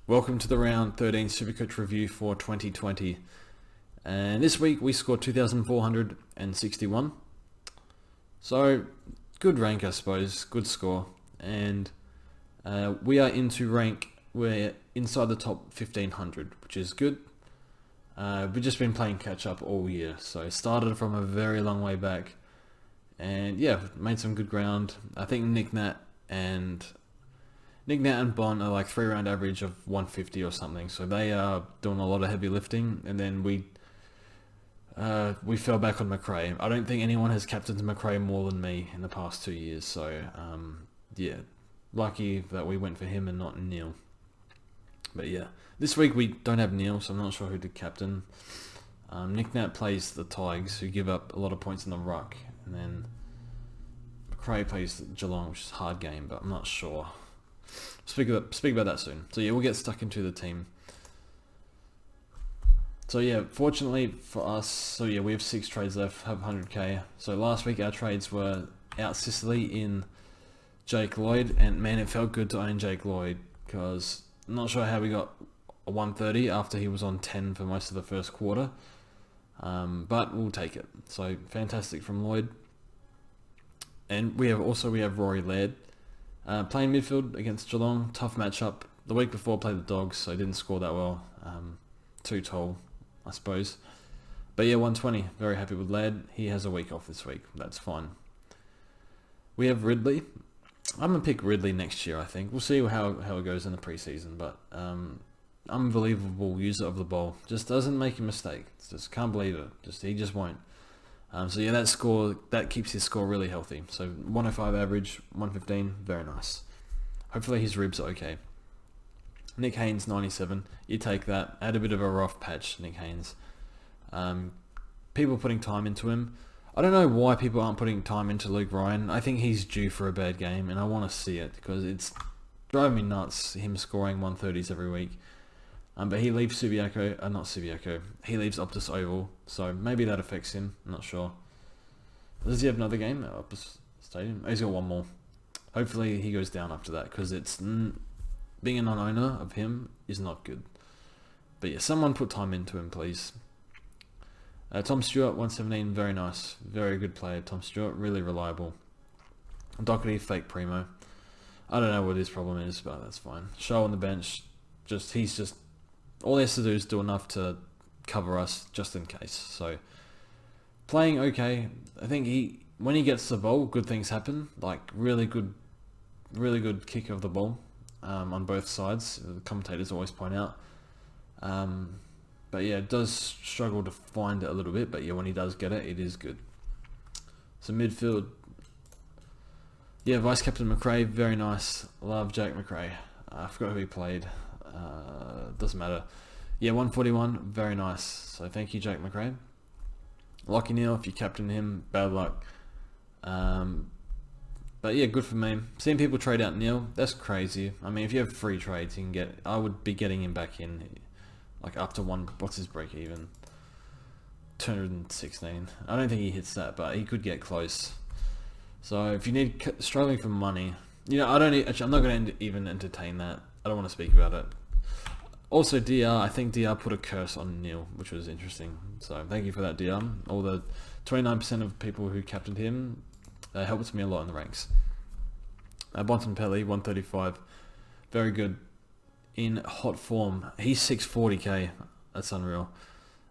Welcome to the round 13 Supercoach review for 2020. And this week we scored 2,461. So, good rank I suppose, good score. And we are into rank, we're inside the top 1,500, which is good. We've just been playing catch up all year, so started from a very long way back. And yeah, made some good ground. I think Nick Nat and Bon are like 3-round average of 150 or something, so they are doing a lot of heavy lifting. And then we fell back on McRae. I don't think anyone has captained McRae more than me in the past 2 years, so yeah, lucky that we went for him and not Neil. But yeah, this week we don't have Neil, so I'm not sure who to captain. Nick Nat plays the Tigers, who give up a lot of points in the ruck, and then McRae plays Geelong, which is a hard game, but I'm not sure. Speak about that soon. So yeah, we'll get stuck into the team. So yeah, fortunately for us, so yeah, we have 6 trades left, have 100k. So last week our trades were out Sicily in Jake Lloyd, and man, it felt good to own Jake Lloyd, because I'm not sure how we got a 130 after he was on 10 for most of the first quarter. But we'll take it. So fantastic from Lloyd. And we have Rory Laird. Playing midfield against Geelong, tough matchup. The week before played the Dogs, so didn't score that well. Too tall, I suppose. But yeah, 120. Very happy with Laird. He has a week off this week. That's fine. We have Ridley. I'm going to pick Ridley next year, I think. We'll see how it goes in the preseason. But unbelievable user of the ball. Just doesn't make a mistake. Just can't believe it. He just won't. So yeah, that keeps his score really healthy. So 105 average, 115, very nice. Hopefully his ribs are okay. Nick Haynes 97, you take that. Had a bit of a rough patch, Nick Haynes. People putting time into him. I don't know why people aren't putting time into Luke Ryan. I think he's due for a bad game, and I want to see it because it's driving me nuts, him scoring 130s every week. But he leaves he leaves Optus Oval, so maybe that affects him, I'm not sure. Does he have another game at Optus Stadium? Oh, he's got one more. Hopefully he goes down after that, because being a non-owner of him is not good. But yeah, someone put time into him, please. Tom Stewart, 117, very nice. Very good player, Tom Stewart, really reliable. Doherty, fake Premo. I don't know what his problem is, but that's fine. Shaw on the bench, all he has to do is do enough to cover us, just in case. So, playing okay. I think when he gets the ball, good things happen. Like, really good kick of the ball on both sides. The commentators always point out. But yeah, it does struggle to find it a little bit. But yeah, when he does get it, it is good. So midfield. Yeah, Vice Captain McRae, very nice. Love Jack McRae. I forgot who he played. Doesn't matter. Yeah, 141, very nice. So thank you, Jack McRae. Lockie Neal, if you captain him, bad luck. But yeah, good for me. Seeing people trade out Neal, that's crazy. I mean, if you have free trades, you can get. I would be getting him back in, like up to what's his break even? 216. I don't think he hits that, but he could get close. So if you struggling for money, I'm not going to even entertain that. I don't want to speak about it. Also, DR, I think DR put a curse on Neil, which was interesting. So thank you for that, DR. All the 29% of people who captained him helped me a lot in the ranks. Bontempelli, 135, very good. In hot form, he's 640k. That's unreal.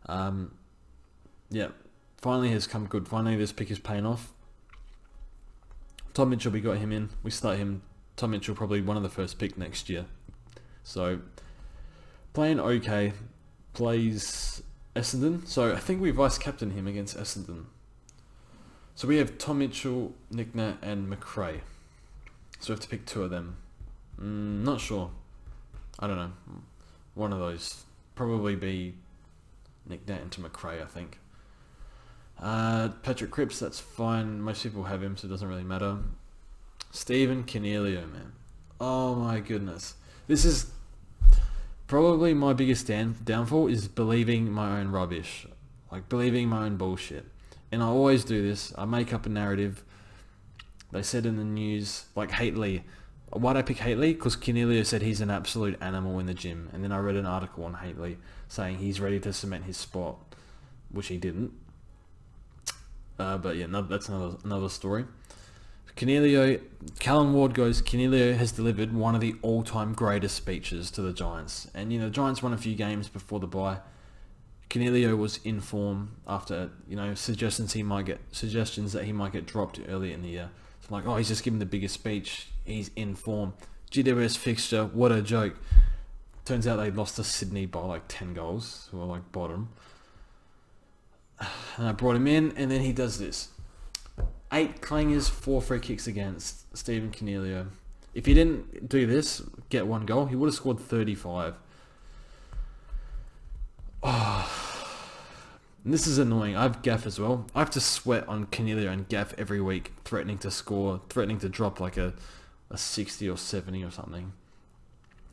Yeah, finally has come good. Finally, this pick is paying off. Tom Mitchell, we got him in. We start him. Tom Mitchell probably one of the first pick next year. So playing okay. Plays Essendon. So I think we vice captain him against Essendon. So we have Tom Mitchell, Nick Nat, and McRae. So we have to pick 2 of them. Not sure. I don't know. One of those. Probably be Nick Nat into McRae, I think. Patrick Cripps, that's fine. Most people have him, so it doesn't really matter. Stephen Cornelio, man. Oh my goodness. This is probably my biggest downfall, is believing my own rubbish. Like, believing my own bullshit. And I always do this. I make up a narrative. They said in the news, like Hate Lee, Why'd I pick Haley? Because Cornelio said he's an absolute animal in the gym, and then I read an article on Haley saying he's ready to cement his spot, which he didn't. But yeah, no, that's another story. Cornelio, Callum Ward goes, Cornelio has delivered one of the all-time greatest speeches to the Giants. And, the Giants won a few games before the bye. Cornelio was in form after, suggestions that he might get dropped early in the year. So I'm like, he's just giving the biggest speech. He's in form. GWS fixture, what a joke. Turns out they lost to Sydney by like 10 goals, who were like bottom. And I brought him in, and then he does this. 8 clangers, 4 free kicks against Stephen Cornelio. If he didn't do this, get 1 goal, he would have scored 35. And this is annoying. I have Gaff as well. I have to sweat on Cornelio and Gaff every week, threatening to score, threatening to drop like a 60 or 70 or something.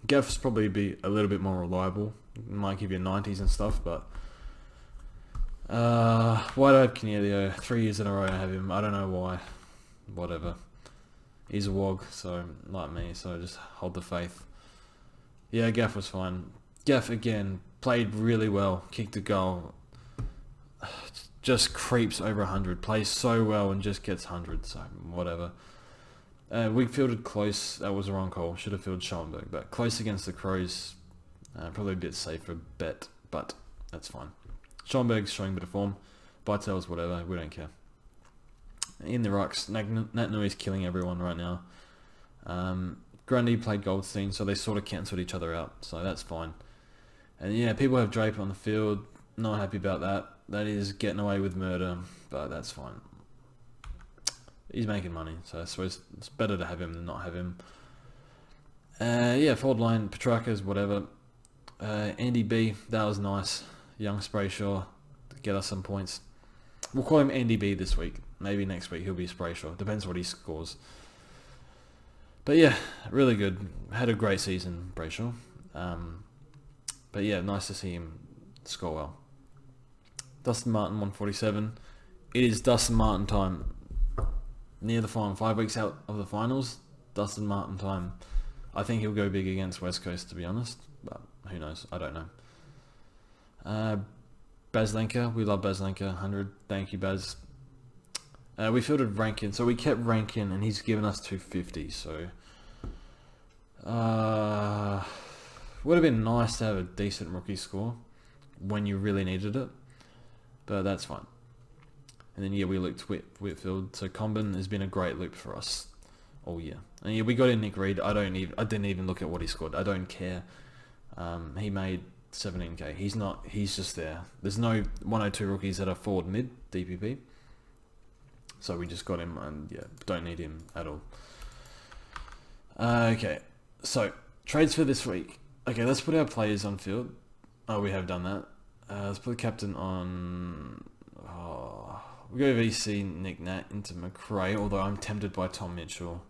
Gaff's probably be a little bit more reliable. Might give you 90s and stuff, but... why do I have Cornelio? 3 years in a row I have him. I don't know why. Whatever. He's a wog, so like me, so just hold the faith. Yeah, Gaff was fine. Gaff again played really well, kicked a goal. Just creeps over 100, plays so well and just gets 100, so whatever. We fielded close, that was the wrong call, should have fielded Schoenberg, but close against the Crows, probably a bit safer bet, but that's fine. Schoenberg's showing a bit of form. Bartel's whatever, we don't care. In the rucks, Nat Nui's killing everyone right now. Grundy played Goldstein, so they sort of cancelled each other out, so that's fine. And yeah, people have Draper on the field, not happy about that. That is getting away with murder, but that's fine. He's making money, so I suppose it's better to have him than not have him. Yeah, forward line, Petrarca's whatever. Andy B, that was nice. Young Sprayshaw to get us some points. We'll call him Andy B this week. Maybe next week he'll be Sprayshaw. Depends what he scores. But yeah, really good. Had a great season, Brayshaw. But yeah, nice to see him score well. Dustin Martin, 147. It is Dustin Martin time. Near the final. 5 weeks out of the finals. Dustin Martin time. I think he'll go big against West Coast, to be honest. But who knows? I don't know. Baslenka. We love Baslenka. 100. Thank you, Baz. We fielded Rankin. So we kept Rankin, and he's given us 250. So... would have been nice to have a decent rookie score when you really needed it. But that's fine. And then, yeah, we looked Whitfield. So Combin has been a great loop for us all year. And yeah, we got in Nick Reed. I didn't even look at what he scored. I don't care. He made 17k. He's just there. There's no 102 rookies that are forward mid, DPP. So we just got him and yeah, don't need him at all. Okay, so trades for this week. Okay, let's put our players on field. Oh, we have done that. Let's put the captain on... we go VC, Nick Nat into McRae, although I'm tempted by Tom Mitchell.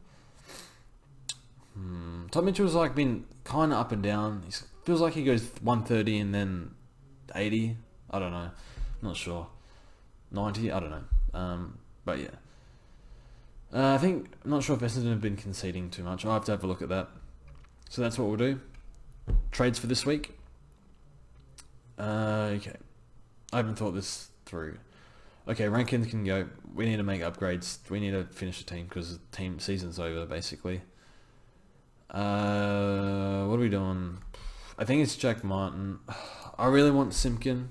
Tom Mitchell's like been kind of up and down. He feels like he goes 130 and then 80. I don't know. Not sure. 90? I don't know. But yeah. I'm not sure if Essendon have been conceding too much. I'll have to have a look at that. So that's what we'll do. Trades for this week. Okay. I haven't thought this through. Okay, Rankin can go. We need to make upgrades. We need to finish the team because the team season's over, basically. What are we doing? I think it's Jack Martin. I really want Simpkin,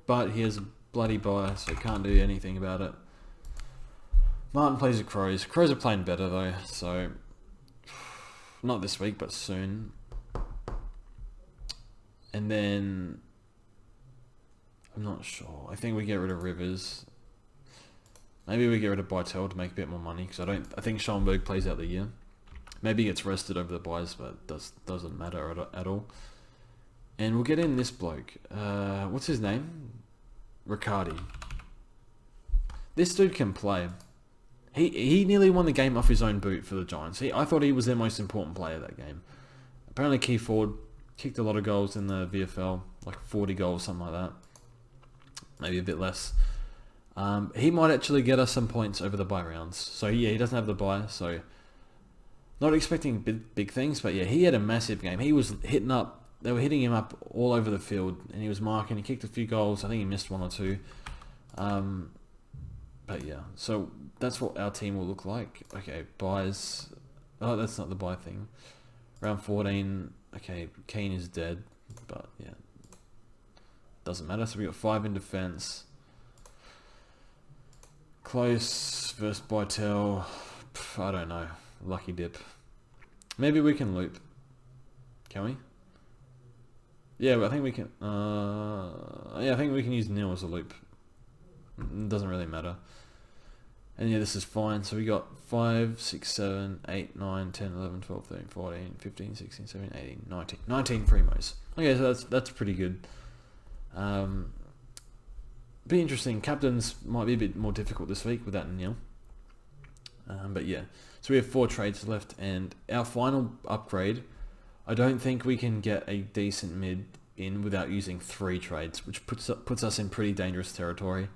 but he has a bloody bye, so can't do anything about it. Martin plays the Crows. Crows are playing better though, so not this week, but soon. And then I'm not sure. I think we get rid of Rivers. Maybe we get rid of Bartel to make a bit more money because I think Schoenberg plays out the year. Maybe he gets rested over the buys, but it doesn't matter at all. And we'll get in this bloke. What's his name? Riccardi. This dude can play. He nearly won the game off his own boot for the Giants. I thought he was their most important player that game. Apparently key forward, kicked a lot of goals in the VFL, like 40 goals, something like that. Maybe a bit less. He might actually get us some points over the bye rounds. So yeah, he doesn't have the bye, so Not expecting big things, but yeah, he had a massive game. He was hitting up. They were hitting him up all over the field, and he was marking. He kicked a few goals. I think he missed one or two. But yeah, so that's what our team will look like. Okay, buys. Oh, that's not the buy thing. Round 14. Okay, Kane is dead, but yeah, doesn't matter. So we got 5 in defense. Close versus Bytel. I don't know. Lucky dip. Maybe we can loop. Can we? Yeah, but I think we can. Yeah, I think we can use nil as a loop. It doesn't really matter. And yeah, this is fine. So we got 5, 6, 7, 8, 9, 10, 11, 12, 13, 14, 15, 16, 17, 18, 19. 19 Primos. Okay, so that's pretty good. Be interesting. Captains might be a bit more difficult this week without nil. But yeah, so we have 4 trades left, and our final upgrade, I don't think we can get a decent mid in without using 3 trades, which puts us in pretty dangerous territory.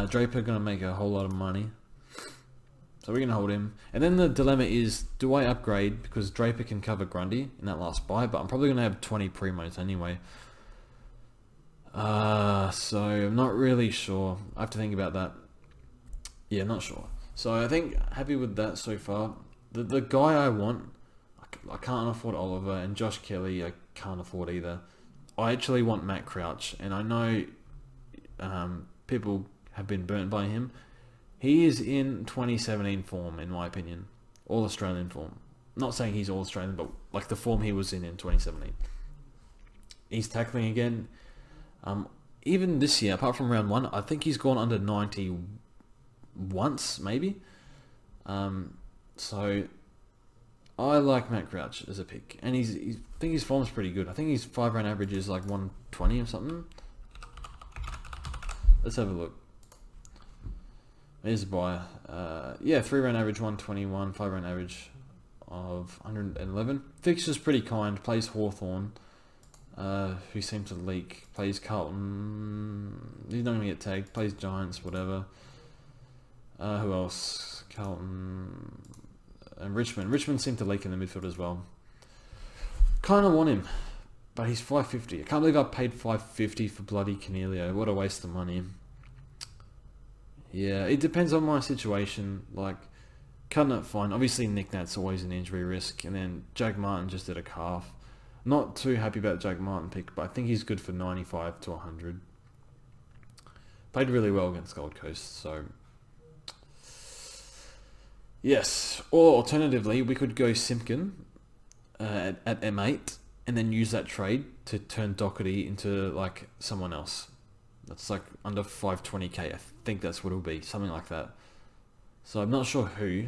Draper going to make a whole lot of money, so we're going to hold him. And then the dilemma is, do I upgrade, because Draper can cover Grundy in that last buy, but I'm probably going to have 20 Primos anyway. So I'm not really sure. I have to think about that. Yeah, not sure. So I think happy with that so far. The guy I want, I can't afford Oliver, and Josh Kelly I can't afford either. I actually want Matt Crouch, and I know people have been burnt by him. He is in 2017 form, in my opinion. All Australian form. Not saying he's all Australian, but like the form he was in 2017. He's tackling again. Even this year, apart from round 1, I think he's gone under 90 once, maybe. So I like Matt Crouch as a pick, and I think his form's pretty good. I think his 5 round average is like 120 or something. Let's have a look. There's a buy. Yeah, 3 round average 121, 5 round average of 111. Fixture's pretty kind. Plays Hawthorn, who seem to leak. Plays Carlton. He's not going to get tagged. Plays Giants, whatever. Who else? Carlton and Richmond. Richmond seem to leak in the midfield as well. Kind of want him, but he's 550. I can't believe I paid 550 for bloody Cornelio. What a waste of money. Yeah, it depends on my situation. Like, cutting it fine. Obviously, Nick Nat's always an injury risk, and then Jack Martin just did a calf. Not too happy about Jack Martin pick, but I think he's good for 95 to 100. Played really well against Gold Coast, so yes. Or alternatively, we could go Simpkin at M8 and then use that trade to turn Doherty into like someone else. That's like under 520k. I think that's what it'll be, something like that. So I'm not sure who.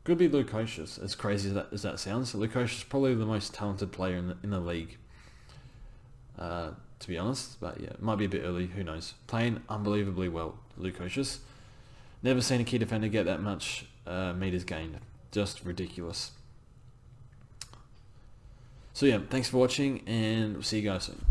Could be Lukosius, as crazy as that sounds. Lukosius is probably the most talented player in the league, to be honest. But yeah, it might be a bit early. Who knows? Playing unbelievably well, Lukosius. Never seen a key defender get that much meters gained. Just ridiculous. So yeah, thanks for watching, and we'll see you guys soon.